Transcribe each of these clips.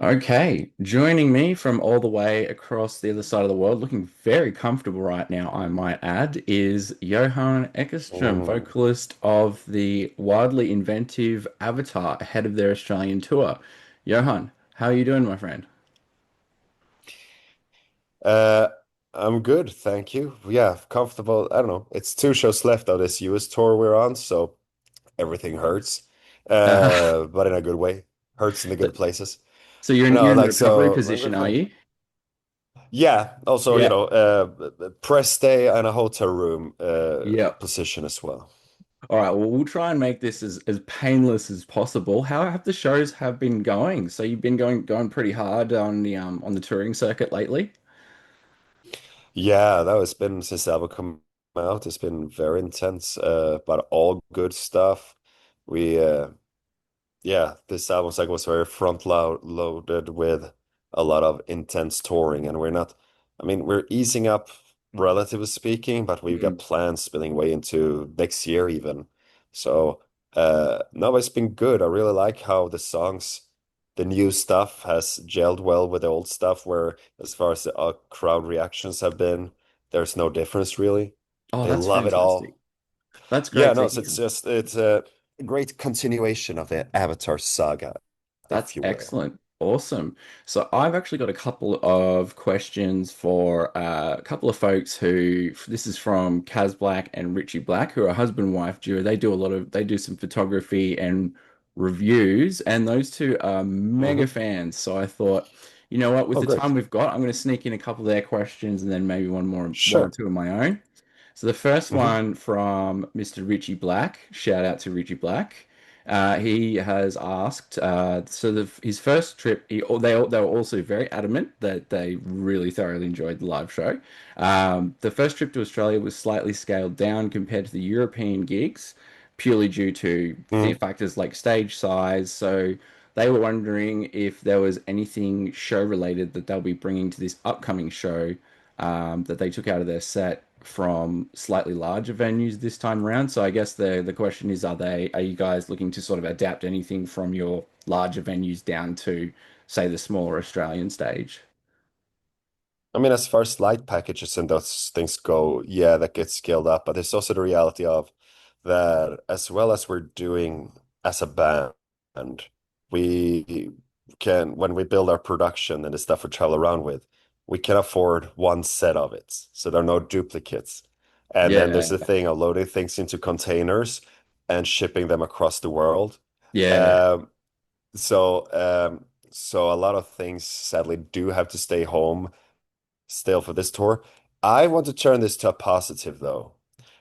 Okay, joining me from all the way across the other side of the world, looking very comfortable right now, I might add, is Johann Eckerstrom, Mm. vocalist of the wildly inventive Avatar ahead of their Australian tour. Johann, how are you doing, my friend? Uh, I'm good, thank you. Yeah, comfortable. I don't know. It's two shows left of this US tour we're on, so everything hurts. But in a good way. Hurts in the So, good places. so you're in No, you're in like recovery so I'm position, good, are thanks. you? Yeah, also, Yeah. press stay and a hotel room Yeah. position as well. All right, well, we'll try and make this as painless as possible. How have the shows have been going? So you've been going pretty hard on the touring circuit lately? Yeah, that has been since the album come out. It's been very intense, but all good stuff. We Yeah, this album cycle was very loaded with a lot of intense touring, and I mean, we're easing up, relatively speaking, but we've got Mm. plans spilling way into next year even. So, no, it's been good. I really like how the new stuff has gelled well with the old stuff, where as far as the crowd reactions have been, there's no difference really. Oh, They that's love it fantastic. all. That's Yeah, great to no, so it's hear. just it's a great continuation of the Avatar saga, That's if you will. excellent. Awesome. So I've actually got a couple of questions for a couple of folks who this is from Kaz Black and Richie Black, who are husband and wife duo. They do some photography and reviews, and those two are mega Hmm. fans. So I thought, you know what, with Oh, the time great. we've got, I'm going to sneak in a couple of their questions and then maybe one or Sure. two of my own. So the first Hmm. one from Mr. Richie Black, shout out to Richie Black. He has asked, his first trip, they were also very adamant that they really thoroughly enjoyed the live show. The first trip to Australia was slightly scaled down compared to the European gigs, purely due to Hmm. factors like stage size. So they were wondering if there was anything show related that they'll be bringing to this upcoming show that they took out of their set from slightly larger venues this time around. So I guess the question is, are you guys looking to sort of adapt anything from your larger venues down to, say, the smaller Australian stage? I mean, as far as light packages and those things go, yeah, that gets scaled up. But there's also the reality of that, as well as we're doing as a band, we when we build our production and the stuff we travel around with, we can afford one set of it. So there are no duplicates. And then there's the Yeah, thing of loading things into containers and shipping them across the world. yeah. Um, so, um, so a lot of things sadly do have to stay home still for this tour. I want to turn this to a positive though,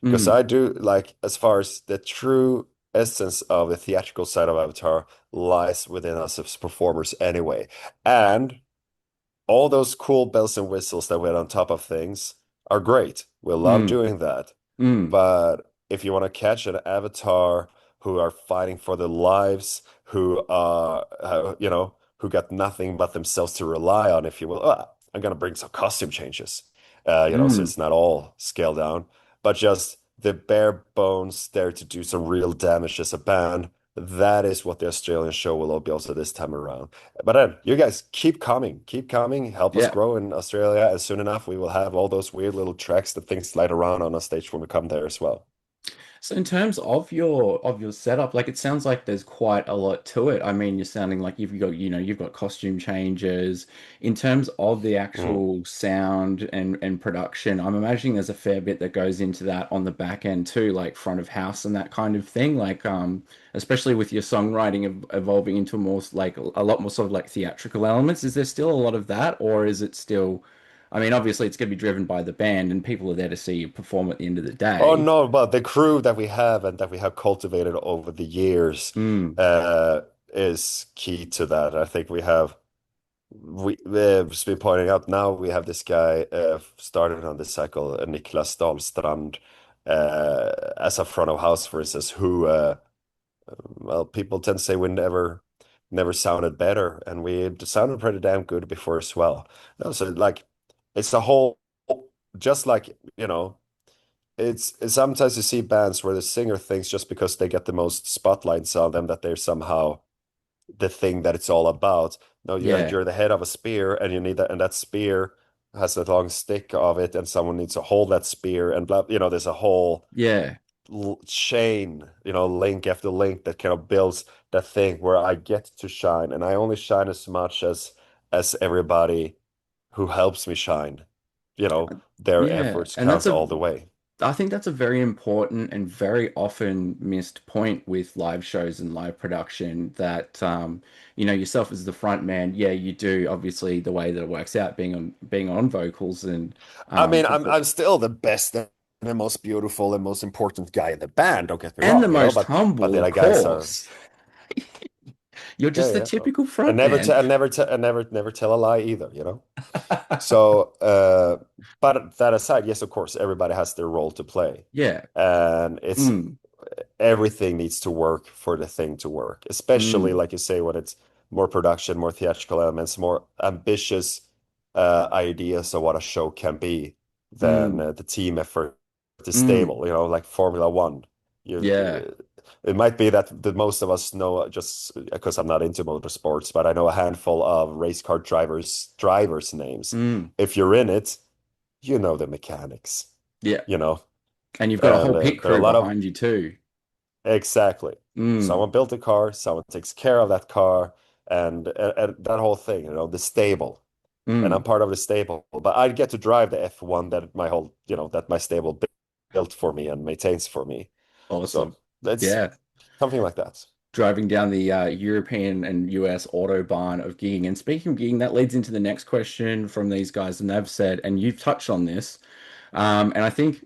because Mm, I do like, as far as the true essence of the theatrical side of Avatar lies within us as performers anyway. And all those cool bells and whistles that went on top of things are great. We love mm, doing that. mm, But if you want to catch an avatar who are fighting for their lives, who are, who got nothing but themselves to rely on, if you will, I'm gonna bring some costume changes. So mm. it's not all scaled down, but just the bare bones there to do some real damage as a band. That is what the Australian show will be also this time around. But then you guys keep coming, help us Yeah. grow in Australia, and soon enough we will have all those weird little tracks that things slide around on a stage when we come there as well. So in terms of your setup, like it sounds like there's quite a lot to it. I mean, you're sounding like you've got costume changes. In terms of the Mm. actual sound and production, I'm imagining there's a fair bit that goes into that on the back end too, like front of house and that kind of thing. Like especially with your songwriting evolving into more like a lot more sort of like theatrical elements. Is there still a lot of that, or is it still? I mean, obviously it's going to be driven by the band, and people are there to see you perform at the end of the Oh day. no, but the crew that we have and that we have cultivated over the years Mm. uh, is key to that. I think we've just been pointing out now we have this guy started on this cycle, Niklas Dahlstrand, as a front of house, for instance, who well, people tend to say we never sounded better, and we sounded pretty damn good before as well. No, so like it's a whole, just like, it's sometimes you see bands where the singer thinks just because they get the most spotlights on them that they're somehow the thing that it's all about. No, Yeah. you're the head of a spear, and you need that, and that spear has a long stick of it, and someone needs to hold that spear, and blah, there's a whole Yeah. chain, link after link that kind of builds that thing where I get to shine, and I only shine as much as everybody who helps me shine. Their Yeah. efforts And counts all the way. I think that's a very important and very often missed point with live shows and live production that yourself as the front man, yeah, you do obviously the way that it works out being on vocals and I mean, but I'm still the best and the most beautiful and most important guy in the band, don't get me and the wrong, most but humble, the of other guys are. course. You're Yeah, just the yeah. typical And front never man. tell, and never tell, and never tell a lie either. So, but that aside, yes, of course, everybody has their role to play, Yeah. and it's Mm, everything needs to work for the thing to work, especially mm, like you say, when it's more production, more theatrical elements, more ambitious ideas of what a show can be than mm, the team effort is mm. stable, like Formula One. Yeah. It might be that the most of us know just because I'm not into motorsports, but I know a handful of race car drivers' names. Mm, If you're in it, you know the mechanics, yeah. you know, And you've got a and whole pit there are a crew lot of behind you too. exactly. Mm, Someone built a car, someone takes care of that car, and that whole thing, the stable. And I'm mm. part of the stable, but I get to drive the F1 that my stable built for me and maintains for me. So Awesome. that's Yeah. something like that. Driving down the European and US autobahn of gigging. And speaking of gigging, that leads into the next question from these guys, and they've said, and you've touched on this, and I think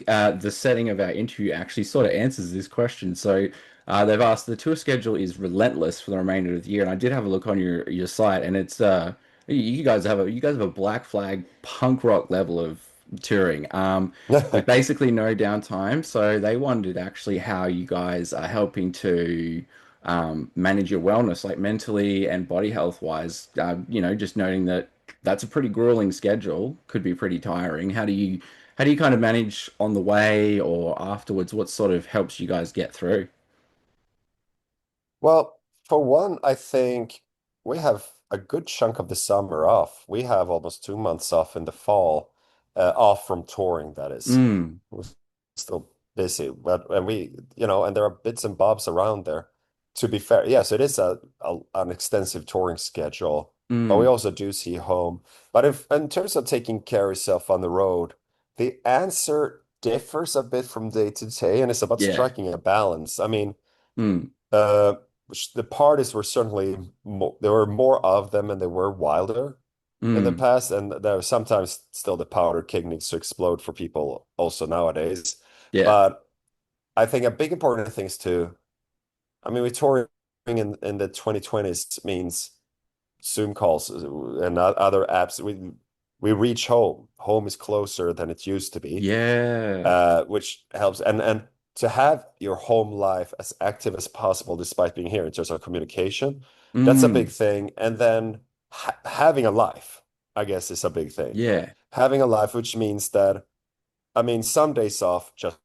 the setting of our interview actually sort of answers this question. So they've asked the tour schedule is relentless for the remainder of the year, and I did have a look on your site, and it's you guys have a Black Flag punk rock level of touring, with basically no downtime. So they wondered actually how you guys are helping to manage your wellness, like mentally and body health wise. Just noting that that's a pretty grueling schedule, could be pretty tiring. How do you kind of manage on the way or afterwards? What sort of helps you guys get through? Well, for one, I think we have a good chunk of the summer off. We have almost 2 months off in the fall, off from touring, that is. Mm, We're still busy, but and there are bits and bobs around there. To be fair, yes, it is an extensive touring schedule, but we mm, also do see home. But if in terms of taking care of yourself on the road, the answer differs a bit from day to day, and it's about yeah. striking a balance. I mean, Mm, uh, the parties were certainly there were more of them and they were wilder in the mm, past, and there was sometimes still the powder keg needs to explode for people also nowadays. yeah. But I think a big important thing is I mean, we touring in the 2020s means Zoom calls and other apps. We reach home. Home is closer than it used to be, Yeah. which helps. And to have your home life as active as possible despite being here in terms of communication, that's a big Mm, thing. And then having a life, I guess, is a big thing. yeah. Having a life, which means that, I mean, some days off just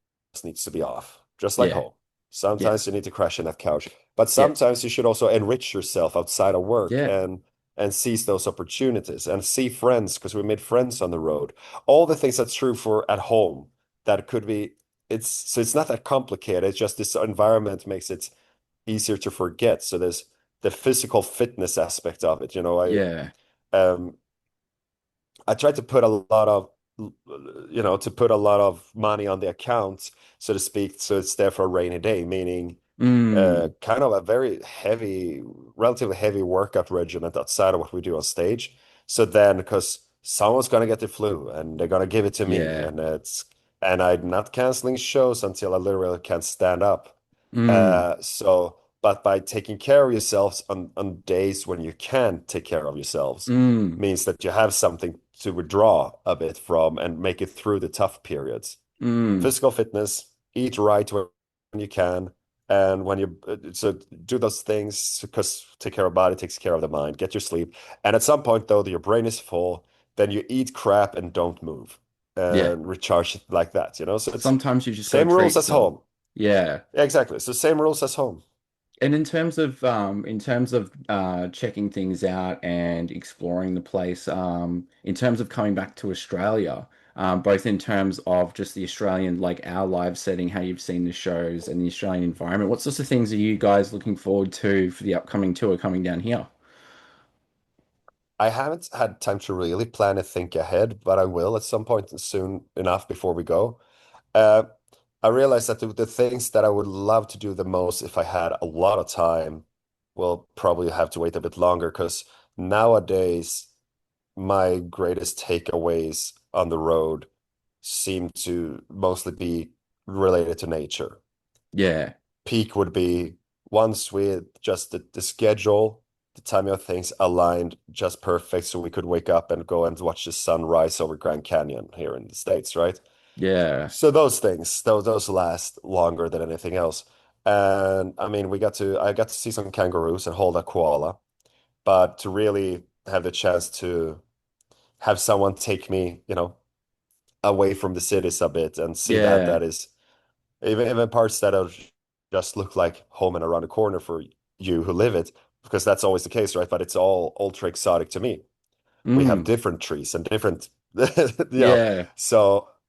needs to be off, just like Yeah. home. Yeah. Sometimes you need to crash in that couch, but Yeah. sometimes you should also enrich yourself outside of work Yeah. and seize those opportunities and see friends because we made friends on the road. All the things that's true for at home that could be it's not that complicated. It's just this environment makes it easier to forget. So there's the physical fitness aspect of it. Yeah. Um I tried to put a lot of to put a lot of money on the account, so to speak, so it's there for a rainy day, meaning Mm, kind of a very relatively heavy workout regimen outside of what we do on stage. So then, because someone's gonna get the flu and they're gonna give it to me, yeah. and I'm not canceling shows until I literally can't stand up. Mm, But by taking care of yourselves on days when you can take care of yourselves, mm, means that you have something to withdraw a bit from and make it through the tough periods. mm, Physical fitness, eat right when you can, and when you so do those things because take care of the body takes care of the mind. Get your sleep, and at some point though, your brain is full. Then you eat crap and don't move yeah. and recharge like that. So it's Sometimes you just got to same treat rules as yourself. home. Yeah. Yeah, exactly. So same rules as home. And in terms of checking things out and exploring the place, in terms of coming back to Australia, both in terms of just the Australian, like our live setting, how you've seen the shows and the Australian environment, what sorts of things are you guys looking forward to for the upcoming tour coming down here? I haven't had time to really plan and think ahead, but I will at some point soon enough before we go. Uh, I realized that the things that I would love to do the most if I had a lot of time will probably have to wait a bit longer because nowadays my greatest takeaways on the road seem to mostly be related to nature. Yeah, Peak would be once with just the schedule, the timing of things aligned just perfect so we could wake up and go and watch the sun rise over Grand Canyon here in the States, right? yeah, So those things, those last longer than anything else. And I mean, I got to see some kangaroos and hold a koala, but to really have the chance to have someone take me, away from the cities a bit and see that yeah, that is even parts that are just look like home and around the corner for you who live it, because that's always the case, right? But it's all ultra exotic to me. We have mm, different trees and different, yeah,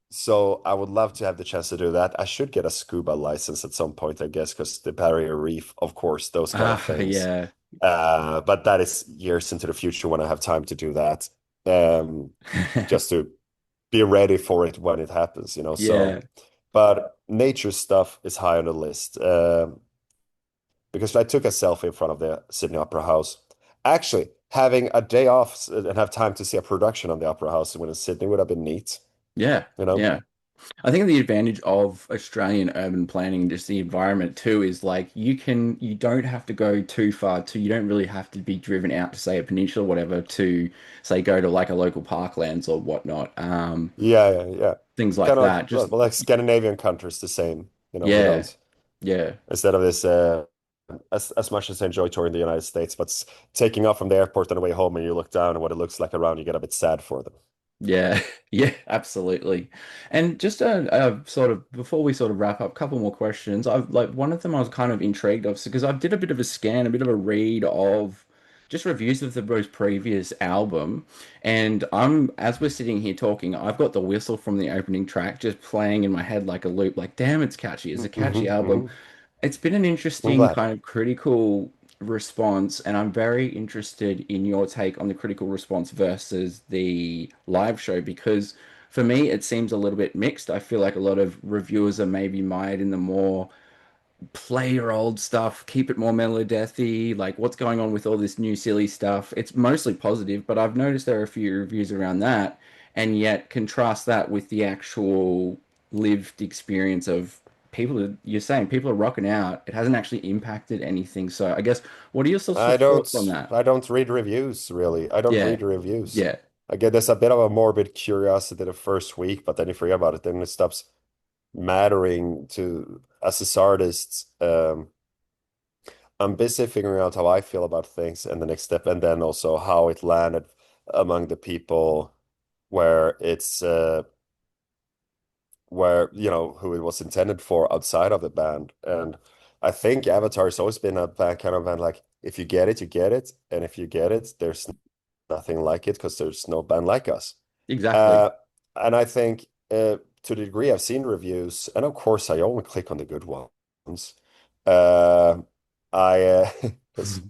so I would love to have the chance to do that. I should get a scuba license at some point, I guess, because the barrier reef, of course, those kind of things. yeah, But that is years into the future when I have time to do that. Um, just to be ready for it when it happens, So, yeah, but nature stuff is high on the list. Because I took a selfie in front of the Sydney Opera House. Actually, having a day off and have time to see a production of the Opera House when in Sydney would have been neat, yeah, you know? yeah. I think the advantage of Australian urban planning, just the environment too, is like you don't have to go too far to, you don't really have to be driven out to say a peninsula or whatever to say go to like a local parklands or whatnot. Yeah, yeah, yeah. Things like Kind of that. well, Just like Scandinavian countries, the same. We yeah, don't yeah, instead of this as much as I enjoy touring the United States, but taking off from the airport on the way home and you look down at what it looks like around, you get a bit sad for them. yeah, yeah, absolutely. And just sort of before we sort of wrap up, a couple more questions. I've like one of them I was kind of intrigued of because I did a bit of a scan, a bit of a read of just reviews of the most previous album, and I'm as we're sitting here talking, I've got the whistle from the opening track just playing in my head like a loop. Like, damn, it's catchy. It's a catchy album. Hmm. It's been an I'm interesting glad. kind of critical response, and I'm very interested in your take on the critical response versus the live show because for me it seems a little bit mixed. I feel like a lot of reviewers are maybe mired in the more play your old stuff, keep it more melodeathy, like what's going on with all this new silly stuff. It's mostly positive, but I've noticed there are a few reviews around that, and yet contrast that with the actual lived experience of people. You're saying people are rocking out. It hasn't actually impacted anything. So I guess what are your sorts I of don't thoughts on that? I don't read reviews really. I don't Yeah, read reviews. yeah, I get there's a bit of a morbid curiosity the first week, but then you forget about it. Then it stops mattering to us as artists. I'm busy figuring out how I feel about things and the next step, and then also how it landed among the people where it's where who it was intended for outside of the band. And I think Avatar has always been a band kind of band like if you get it, you get it, and if you get it, there's nothing like it because there's no band like us. exactly. Uh, and I think to the degree I've seen reviews, and of course I only click on the good ones. Uh, I because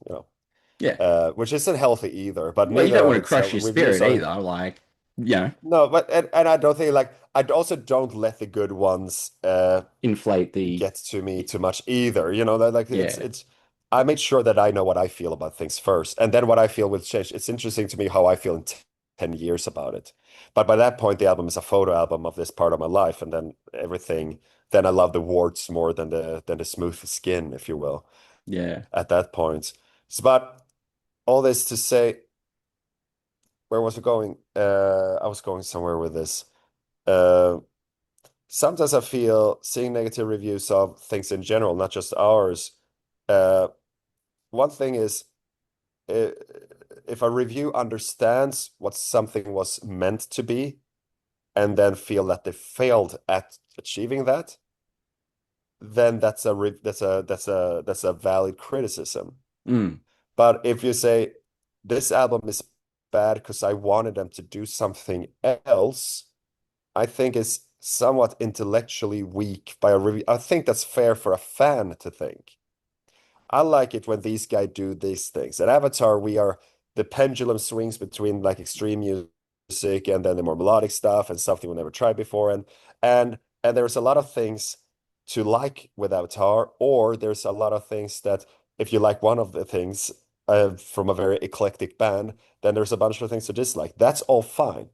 Yeah. which isn't healthy either, but Well, you neither don't of want to its crush your reviews spirit are. either. Like, you know, No, but and I don't think like I also don't let the good ones inflate the get to me too much either. That like yeah, it's I made sure that I know what I feel about things first, and then what I feel will change. It's interesting to me how I feel in 10 years about it. But by that point, the album is a photo album of this part of my life, and then everything. Then I love the warts more than the smooth skin, if you will, yeah. at that point. But all this to say, where was I going? I was going somewhere with this. Uh, Sometimes I feel seeing negative reviews of things in general, not just ours. Uh, One thing is uh, if a review understands what something was meant to be and then feel that they failed at achieving that, then that's a valid criticism. Mm, But if you say this album is bad because I wanted them to do something else, I think is somewhat intellectually weak by a review. I think that's fair for a fan to think. I like it when these guys do these things. At Avatar, the pendulum swings between like extreme music and then the more melodic stuff and something we never tried before. And there's a lot of things to like with Avatar, or there's a lot of things that if you like one of the things from a very eclectic band, then there's a bunch of things to dislike. That's all fine.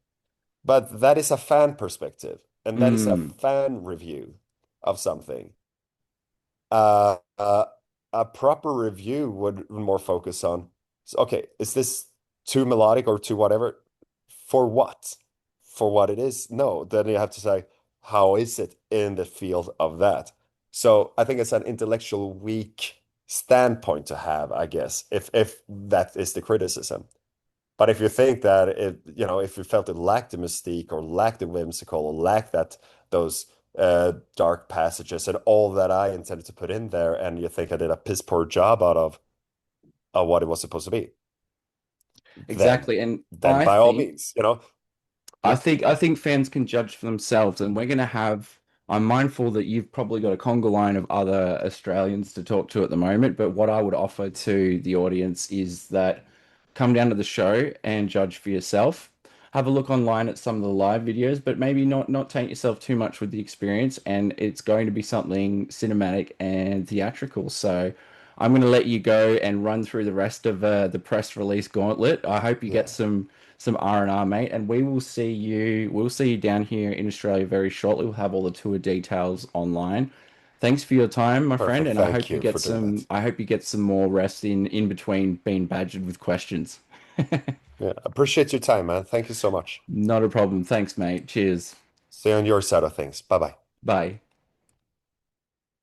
But that is a fan perspective, and that is a mm. fan review of something. Uh, uh, a proper review would more focus on, okay, is this too melodic or too whatever? For what? For what it is? No. Then you have to say, how is it in the field of that? So I think it's an intellectual weak standpoint to have, I guess, if that is the criticism. But if you think that if you felt it lacked the mystique or lacked the whimsical or lacked those dark passages and all that I intended to put in there, and you think I did a piss poor job out of what it was supposed to be, then Exactly. And then by all means, I yeah, think I think fans can judge for themselves, and we're going to have. I'm mindful that you've probably got a conga line of other Australians to talk to at the moment, but what I would offer to the audience is that come down to the show and judge for yourself. Have a look online at some of the live videos, but maybe not taint yourself too much with the experience, and it's going to be something cinematic and theatrical. So I'm going to let you go and run through the rest of the press release gauntlet. I hope you get yeah, some R&R, mate, and we'll see you down here in Australia very shortly. We'll have all the tour details online. Thanks for your time, my friend, perfect. and Thank you for doing that. I hope you get some more rest in between being badgered with questions. Yeah, appreciate your time, man. Thank you so much. Not a problem. Thanks, mate. Cheers. Stay on your side of things. Bye bye. Bye.